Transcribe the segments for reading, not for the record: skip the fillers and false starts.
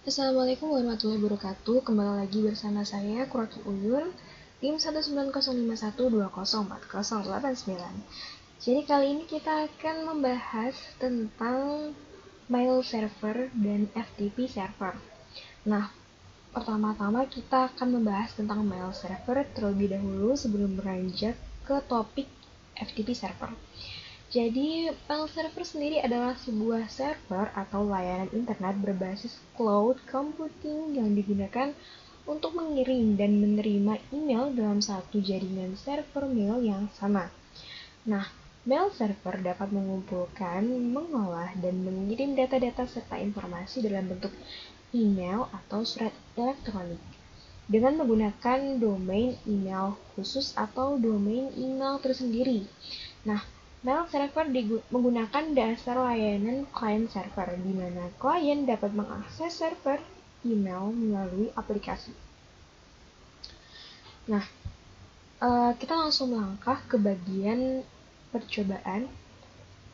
Assalamualaikum warahmatullahi wabarakatuh. Kembali lagi bersama saya Kuraki Uyun, tim 19051204089. Jadi kali ini kita akan membahas tentang mail server dan FTP server. Nah, pertama-tama kita akan membahas tentang mail server terlebih dahulu sebelum beranjak ke topik FTP server. Jadi, file server sendiri adalah sebuah server atau layanan internet berbasis cloud computing yang digunakan untuk mengirim dan menerima email dalam satu jaringan server mail yang sama. Nah, mail server dapat mengumpulkan, mengolah, dan mengirim data-data serta informasi dalam bentuk email atau surat elektronik dengan menggunakan domain email khusus atau domain email tersendiri. Nah, mail server menggunakan dasar layanan client server, di mana klien dapat mengakses server email melalui aplikasi. Nah, kita langsung melangkah ke bagian percobaan.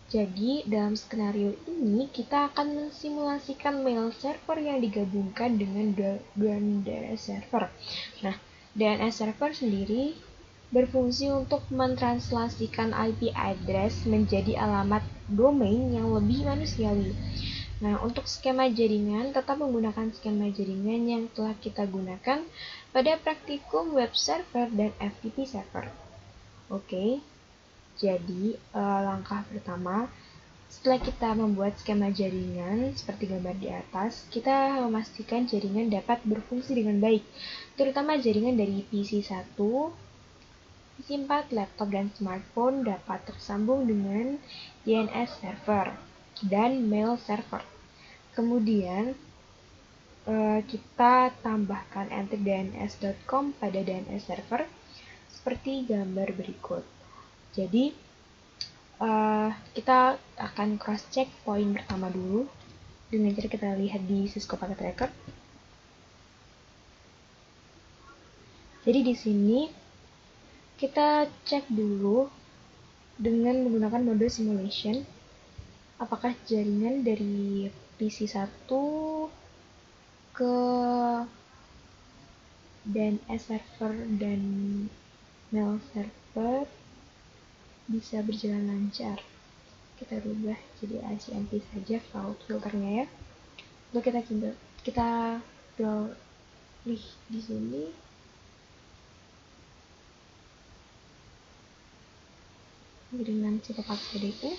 Jadi, dalam skenario ini, kita akan mensimulasikan mail server yang digabungkan dengan DNS server. Nah, DNS server sendiri berfungsi untuk mentranslasikan IP address menjadi alamat domain yang lebih manusiawi. Nah, untuk skema jaringan tetap menggunakan skema jaringan yang telah kita gunakan pada praktikum web server dan FTP server. Oke, jadi langkah pertama, setelah kita membuat skema jaringan seperti gambar di atas, kita memastikan jaringan dapat berfungsi dengan baik, terutama jaringan dari PC1, PC4, laptop, dan smartphone dapat tersambung dengan DNS server dan mail server. Kemudian, kita tambahkan entry dns.com pada DNS server seperti gambar berikut. Jadi, kita akan cross check poin pertama dulu dengan cara kita lihat di Cisco Packet Tracker. Jadi di sini kita cek dulu dengan menggunakan mode simulation apakah jaringan dari PC1 ke DNS server dan mail server bisa berjalan lancar. Kita rubah jadi ACMP saja filternya ya. Lalu kita pilih di sini dengan cepat PDU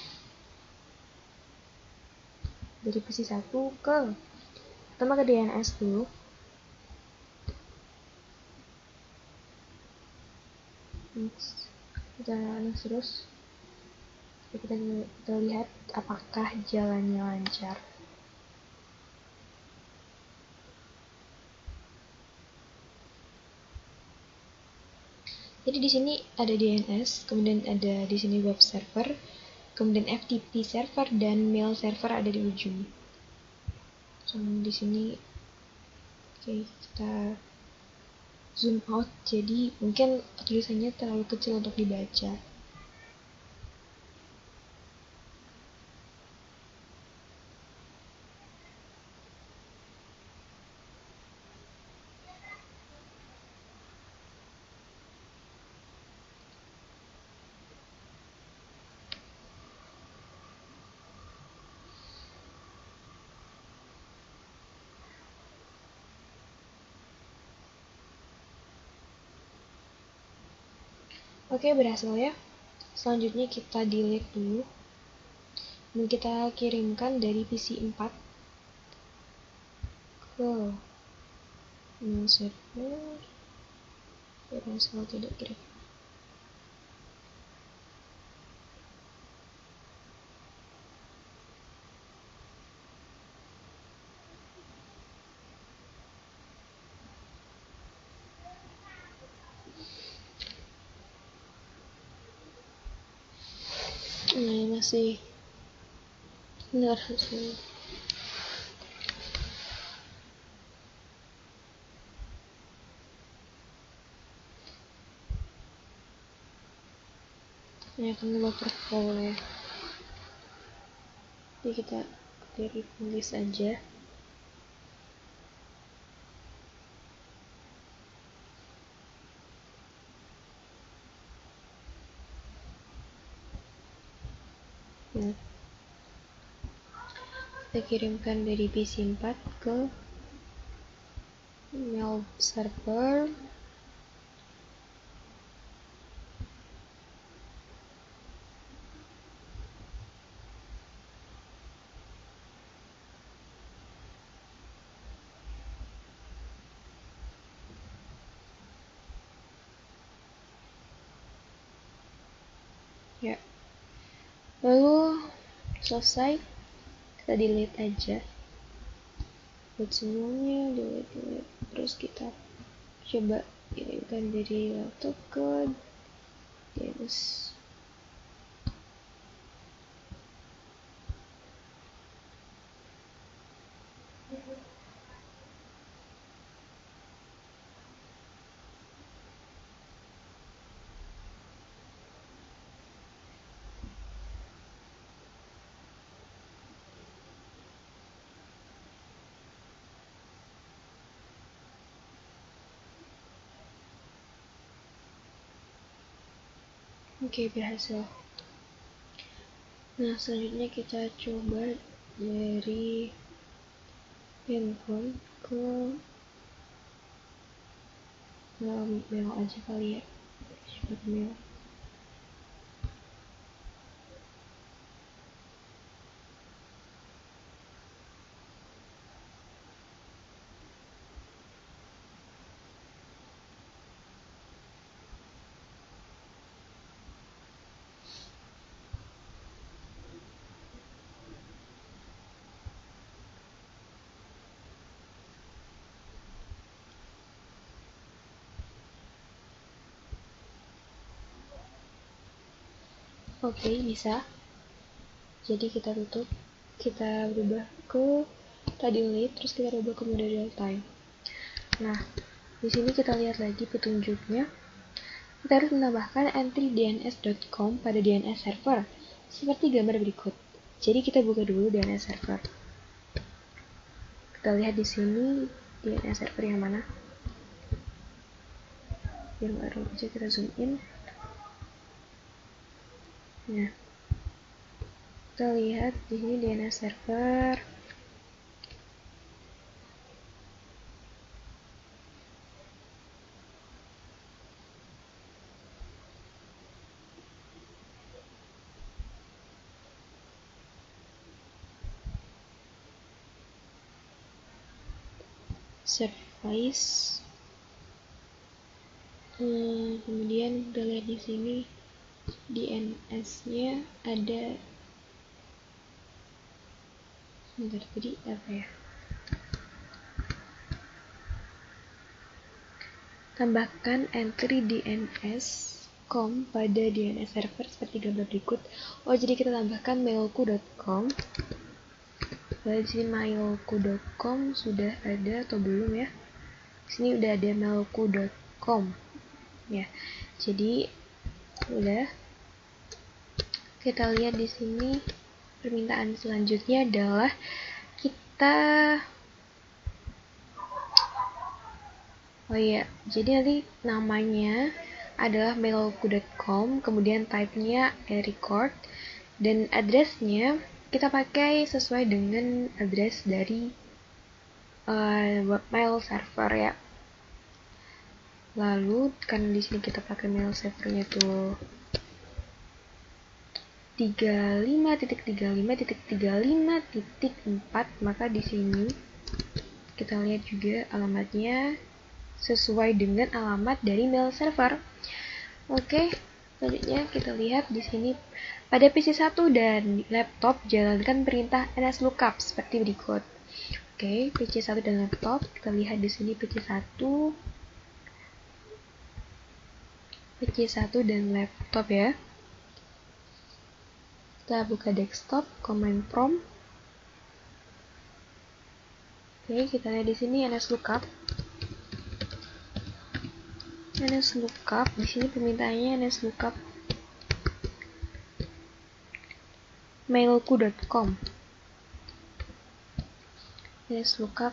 dari PC1 ke pertama ke DNS dulu. Kita terus kita lihat apakah jalannya lancar. Jadi di sini ada DNS, kemudian ada di sini web server, kemudian FTP server dan mail server ada di ujung. So, di sini oke, kita zoom out, jadi mungkin tulisannya terlalu kecil untuk dibaca. Oke, berhasil ya. Selanjutnya kita delete dulu dan kita kirimkan dari PC4 ke mail server. Kalau tidak kirim. Nah, masih benar hasilnya. Ini akan mengubah portfolio. Jadi kita pilih tulis aja. Nah, kita kirimkan dari PC 4 ke mail server. Ya, lalu selesai, kita delete aja buat semuanya, delete. Terus kita coba kirimkan dari laptop ke DNS. Oke, berhasil. Nah, selanjutnya kita coba dari handphone ke mail aja kali ya. Coba mail. Oke, bisa. Jadi kita tutup, kita rubah ke tadi delete, terus kita rubah ke mode real time. Nah, di sini kita lihat lagi petunjuknya. Kita harus menambahkan entry dns.com pada DNS server seperti gambar berikut. Jadi kita buka dulu DNS server. Kita lihat di sini DNS server yang mana. Yang baru aja kita zoom in. Nah, kita lihat di sini DNS server. Service. Kemudian kita lihat di sini DNS-nya ada. Sebentar, tadi apa ya? Tambahkan entry DNS.com pada DNS server seperti gambar berikut. Oh, jadi kita tambahkan mailku.com. Lalu di sini mailku.com sudah ada atau belum ya? Di sini udah ada mailku.com. Ya. Jadi udah. Kita lihat di sini permintaan selanjutnya adalah kita jadi nanti namanya adalah mailku.com, kemudian type-nya record, dan address-nya kita pakai sesuai dengan address dari mail server ya. Lalu karena di sini kita pakai mail servernya tuh 35.35.35.4, maka di sini kita lihat juga alamatnya sesuai dengan alamat dari mail server. Oke, selanjutnya kita lihat di sini pada PC1 dan laptop jalankan perintah nslookup seperti berikut. Oke, PC1 dan laptop, kita lihat di sini PC1 dan laptop ya. Kita buka desktop, command prompt. Oke, kita lihat di sini nslookup. nslookup, di sini permintaannya nslookup mailku.com. nslookup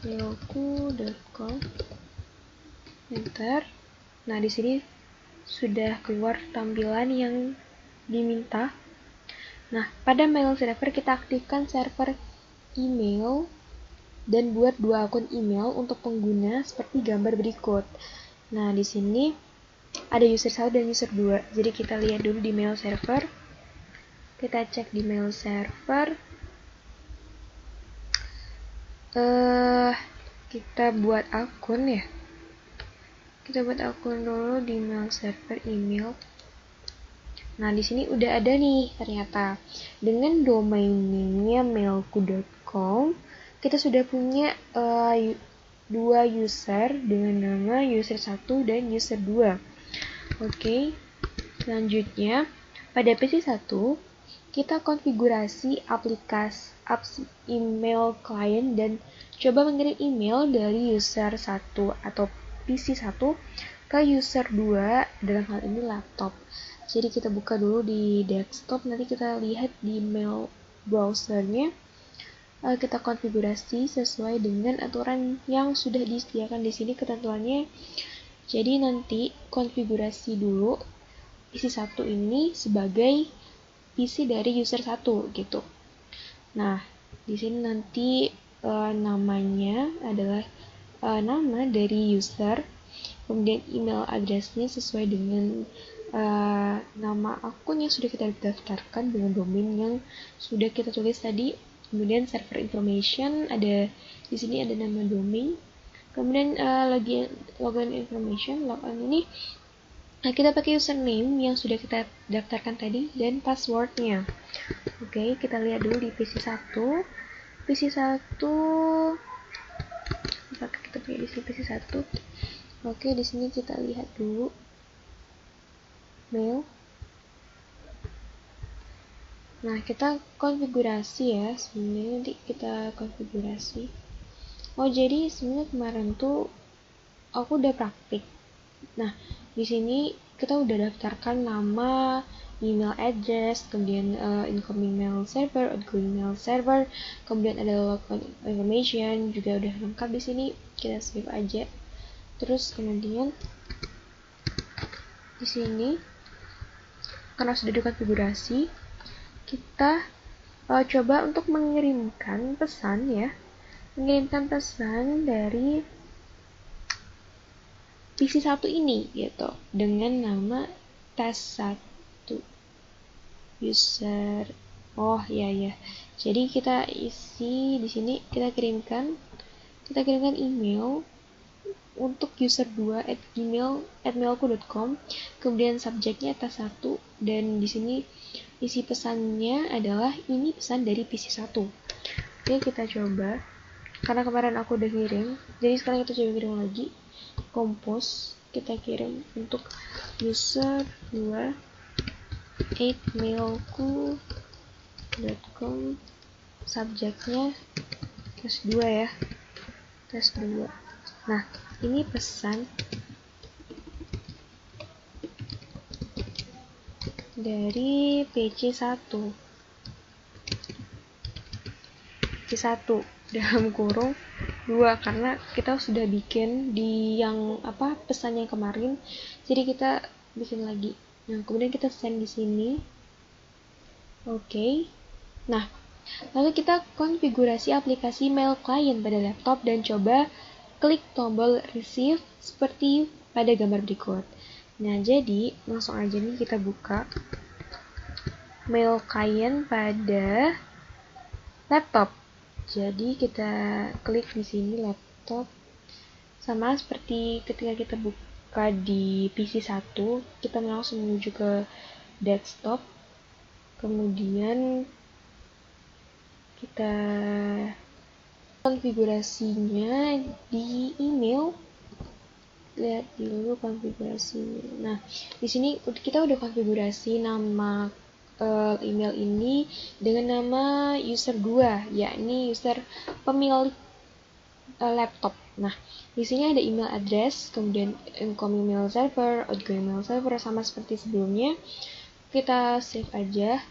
mailku.com. Enter. Nah, di sini sudah keluar tampilan yang diminta. Nah, pada mail server kita aktifkan server email dan buat 2 akun email untuk pengguna seperti gambar berikut. Nah, di sini ada user 1 dan user 2. Jadi kita lihat dulu di mail server. Kita cek di mail server. Kita buat akun ya. Kita buat akun dulu di mail server email. Nah, di sini udah ada nih ternyata. Dengan domain name-nya mailku.com, kita sudah punya 2 user dengan nama user 1 dan user 2. Oke. Selanjutnya, pada PC 1, kita konfigurasi apps email client dan coba mengirim email dari user 1 atau PC 1 ke user 2, dalam hal ini laptop. Jadi kita buka dulu di desktop, nanti kita lihat di mail browsernya. Kita konfigurasi sesuai dengan aturan yang sudah disediakan di sini ketentuannya. Jadi nanti konfigurasi dulu PC 1 ini sebagai PC dari user 1 gitu. Nah, di sini nanti namanya adalah nama dari user, kemudian email addressnya sesuai dengan nama akun yang sudah kita daftarkan dengan domain yang sudah kita tulis tadi. Kemudian server information, ada di sini ada nama domain. Kemudian login information, login ini kita pakai username yang sudah kita daftarkan tadi dan passwordnya. Oke, kita lihat dulu di PC 1. PC 1 kita pilih di sini PC 1. Oke, di sini kita lihat dulu mail. Nah, kita konfigurasi ya. Sebenarnya nanti kita konfigurasi. Oh, jadi sebenarnya kemarin tuh aku udah praktik. Nah, di sini kita udah daftarkan nama, email address, kemudian incoming mail server, outgoing mail server, kemudian ada login information juga udah lengkap di sini. Kita save aja. Terus kemudian di sini karena sudah dikonfigurasi, kita coba untuk mengirimkan pesan ya. Mengirimkan pesan dari PC 1 ini gitu dengan nama tes1 user. Oh ya. Jadi kita isi di sini, kita kirimkan email untuk user 2 @mailku.com, kemudian subjeknya tes1, dan di sini isi pesannya adalah ini pesan dari PC 1. Oke, kita coba. Karena kemarin aku udah kirim, jadi sekarang kita coba kirim lagi. Compose, kita kirim untuk user 2 @mailku.com, subjeknya tes2 ya, tes2. Nah, ini pesan dari PC1 dalam kurung 2, karena kita sudah bikin di yang pesan yang kemarin, jadi kita bikin lagi. Nah, kemudian kita send di sini. Oke. Nah, lalu kita konfigurasi aplikasi mail client pada laptop dan coba klik tombol receive seperti pada gambar berikut. Nah, jadi langsung aja nih kita buka mail client pada laptop. Jadi kita klik di sini laptop, sama seperti ketika kita buka di PC 1, kita langsung menuju ke desktop, kemudian kita konfigurasinya di email. Lihat dulu konfigurasinya. Nah, di sini kita udah konfigurasi nama email ini dengan nama user 2, yakni user pemilik laptop. Nah, di sini ada email address, kemudian incoming mail server, outgoing mail server, sama seperti sebelumnya. Kita save aja,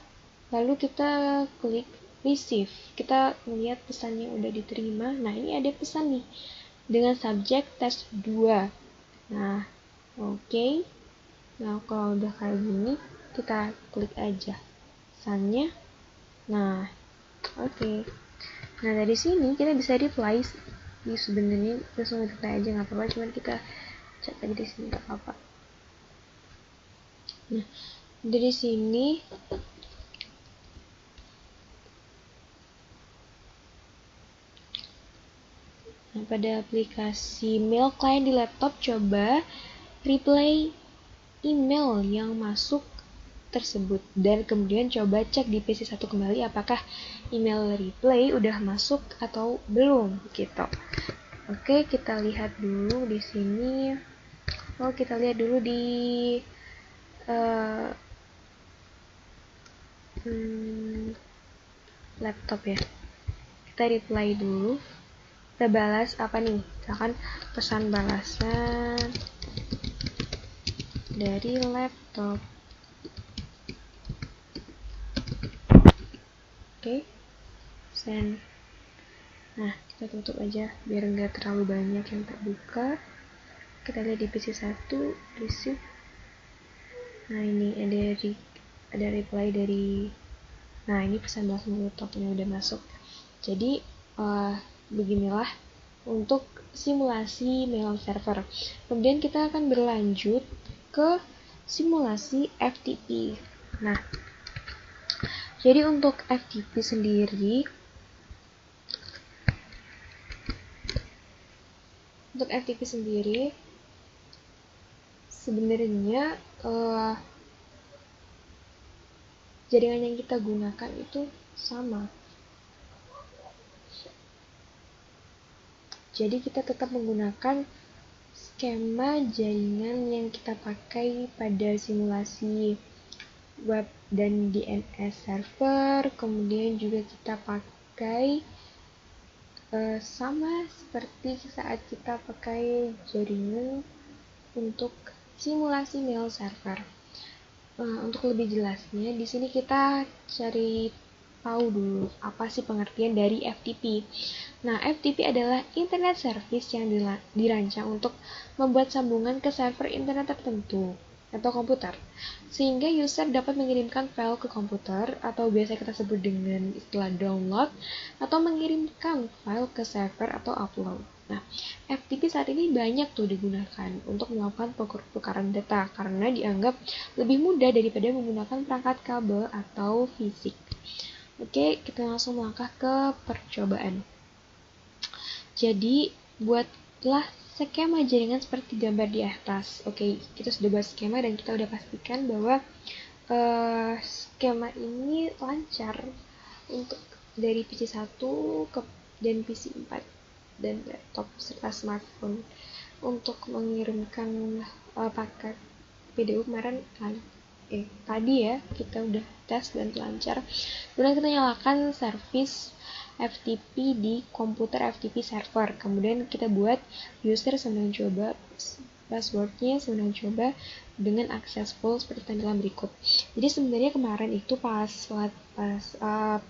lalu kita klik receive. Kita melihat pesan yang udah diterima. Nah, ini ada pesan nih dengan subjek tes2. Nah, oke. Nah, kalau udah kayak gini, kita klik aja pesannya. Nah, oke. Nah, dari sini kita bisa reply. Ini sebenarnya langsung reply aja nggak apa-apa, cuman kita chat aja di sini nggak apa-apa. Nah, dari sini pada aplikasi mail client di laptop, coba reply email yang masuk tersebut dan kemudian coba cek di PC1 kembali apakah email reply udah masuk atau belum gitu. Oke, kita lihat dulu di sini. Kita lihat dulu di laptop ya. Kita reply dulu. Kita balas apa nih? Misalkan pesan balasan dari laptop. Oke, send. Nah, kita tutup aja biar nggak terlalu banyak yang terbuka. Kita lihat di PC1, receive. Nah, ini ada reply dari. Nah, ini pesan balasan laptopnya udah masuk. Jadi, beginilah untuk simulasi mail server. Kemudian kita akan berlanjut ke simulasi FTP. Nah, jadi untuk FTP sendiri, sebenarnya jaringan yang kita gunakan itu sama. Jadi kita tetap menggunakan skema jaringan yang kita pakai pada simulasi web dan DNS server. Kemudian juga kita pakai sama seperti saat kita pakai jaringan untuk simulasi mail server. Untuk lebih jelasnya, di sini kita cari tahu dulu apa sih pengertian dari FTP. Nah, FTP adalah Internet Service yang dirancang untuk membuat sambungan ke server internet tertentu atau komputer, sehingga user dapat mengirimkan file ke komputer atau biasa kita sebut dengan istilah download, atau mengirimkan file ke server atau upload. Nah, FTP saat ini banyak tuh digunakan untuk melakukan pertukaran data karena dianggap lebih mudah daripada menggunakan perangkat kabel atau fisik. Oke, kita langsung melangkah ke percobaan. Jadi, buatlah skema jaringan seperti gambar di atas. Oke, kita sudah buat skema dan kita sudah pastikan bahwa skema ini lancar untuk dari PC1 dan PC4 dan laptop serta smartphone. Untuk mengirimkan paket video kemarin tadi ya kita udah tes dan lancar. Kemudian kita nyalakan service FTP di komputer FTP server. Kemudian kita buat user sedang coba, passwordnya sedang coba dengan accessible seperti tampilan berikut. Jadi sebenarnya kemarin itu pas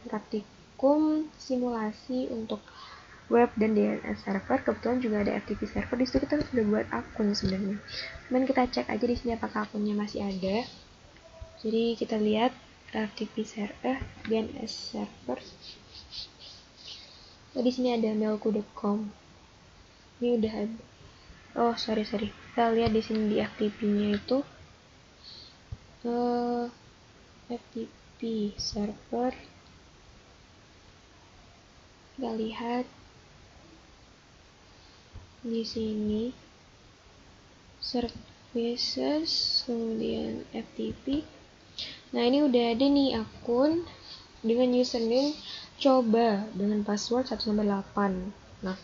praktikum simulasi untuk web dan DNS server, kebetulan juga ada FTP server. Di situ kita sudah buat akun sebenarnya. Kemudian kita cek aja di sini apakah akunnya masih ada. Jadi kita lihat FTP server, DNS server. Di sini ada mailku.com. Ini udah ada. Oh, sorry. Kita lihat di sini di FTP-nya itu FTP server. Kita lihat di sini services, kemudian FTP. Nah, ini udah ada nih akun dengan username coba dengan password 198. Nah,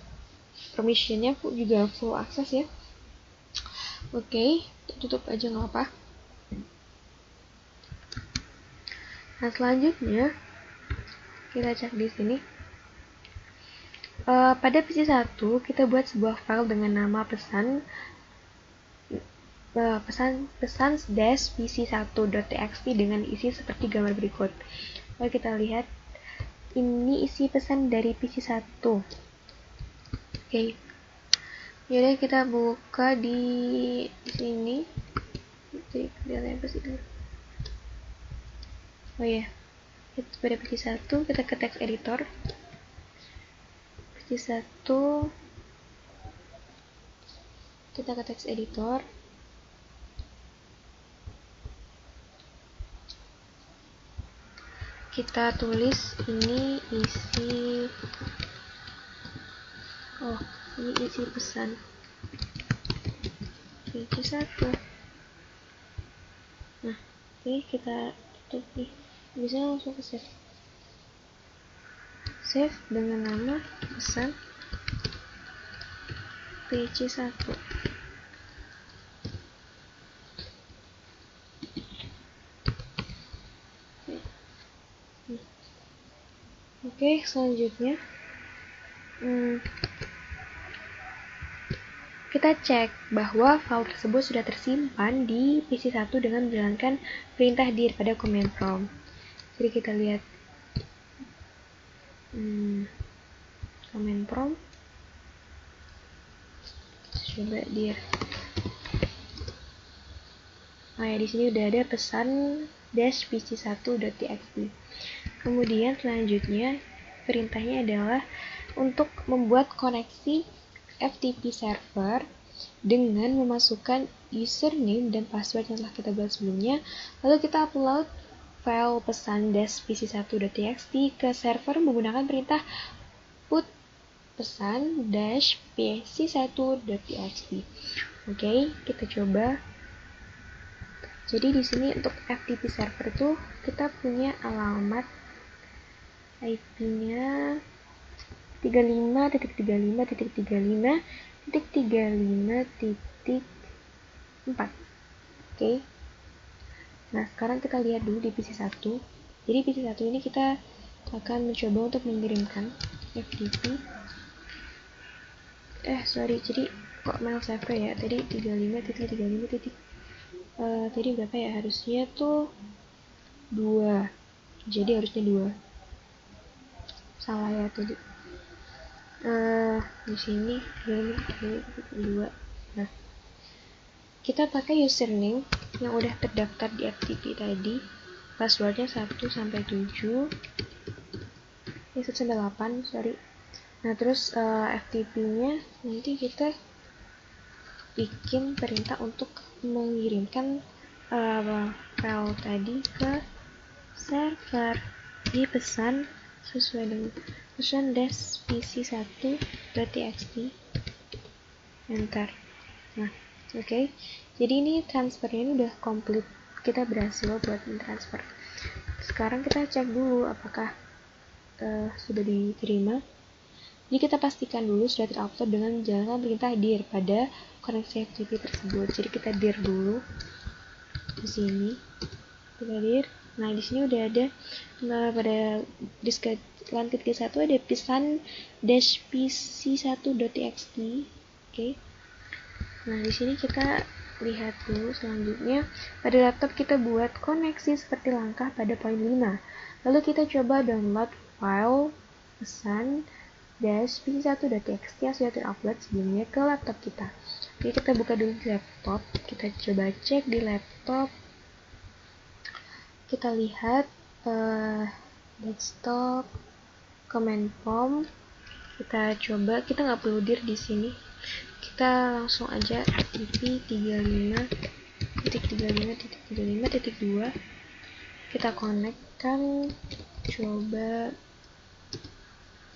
permissionnya juga full access ya. Oke, tutup aja nggak apa. Nah, selanjutnya kita cek di sini. Pada PC1 kita buat sebuah file dengan nama pesan pc1.txt dengan isi seperti gambar berikut. Lalu kita lihat ini isi pesan dari PC1. Oke. Jadi kita buka di sini. Lihat apa sih? Oh ya, pada PC1 kita ke text editor. PC1 kita ke text editor. Kita tulis ini isi pesan PC1. Nah, oke, kita tutup nih. Bisa langsung ke save dengan nama pesan PC1. Oke, selanjutnya kita cek bahwa file tersebut sudah tersimpan di PC1 dengan menjalankan perintah dir pada command prompt. Jadi kita lihat command prompt, coba dir. Oh ya, di sini udah ada pesan dash pc1.txt. Kemudian selanjutnya perintahnya adalah untuk membuat koneksi FTP server dengan memasukkan username dan password yang telah kita buat sebelumnya. Lalu kita upload file pesan dash pc1.txt ke server menggunakan perintah put pesan dash pc1.txt. Oke, kita coba. Jadi di sini untuk FTP server tuh kita punya alamat IP-nya 35.35.35.35.4. Oke. Nah, sekarang kita lihat dulu di PC1. Jadi PC1 ini kita akan mencoba untuk mengirimkan FTP. Jadi kok mail server ya? Tadi 35.35. Tadi berapa ya? Harusnya tuh 2. Jadi harusnya 2. Salah ya tadi. Di sini 2. Nah, kita pakai username yang udah terdaftar di FTP tadi. Passwordnya 1 sampai 7. 1 sampai 8, sorry. Nah, terus FTP-nya nanti kita bikin perintah untuk mengirimkan file tadi ke server di pesan sesuai dengan pesan dash pc1.txt. Enter. Nah, oke. Jadi ini transfernya udah komplit. Kita berhasil buat transfer. Sekarang kita cek dulu apakah sudah diterima. Jadi kita pastikan dulu sudah terupload dengan menjalankan perintah dir pada koneksi FTP tersebut. Jadi kita dir dulu di sini. Kita dir. Nah, di sini udah ada pada disk LAN ketiga 1 ada pesan dash pc1.txt. Oke. Nah, di sini kita lihat dulu selanjutnya. Pada laptop kita buat koneksi seperti langkah pada poin 5. Lalu kita coba download file pesan dash pc1.txt yang sudah terupload sebelumnya ke laptop kita. Jadi kita buka dulu di laptop, kita coba cek di laptop. Kita lihat desktop, command prompt. Kita coba, kita nggak perlu dir di sini. Kita langsung aja FTP 35.35.35.2. Kita konekkan, coba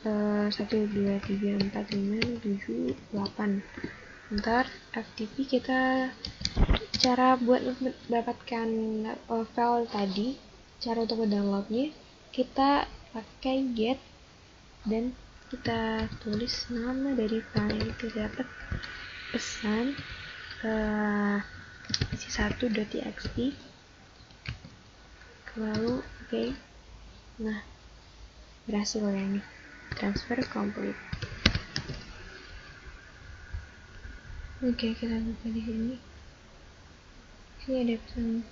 1, 2, 3, 4, 5, 7, 8. Ntar FTP kita cara buat mendapatkan file tadi, cara untuk mendownloadnya kita pakai get dan kita tulis nama dari file yang kita dapat pesan pc1.txt. Lalu oke. Nah, berhasil ya nih. Transfer complete. Oke, kita buka di sini. Ini ada pesan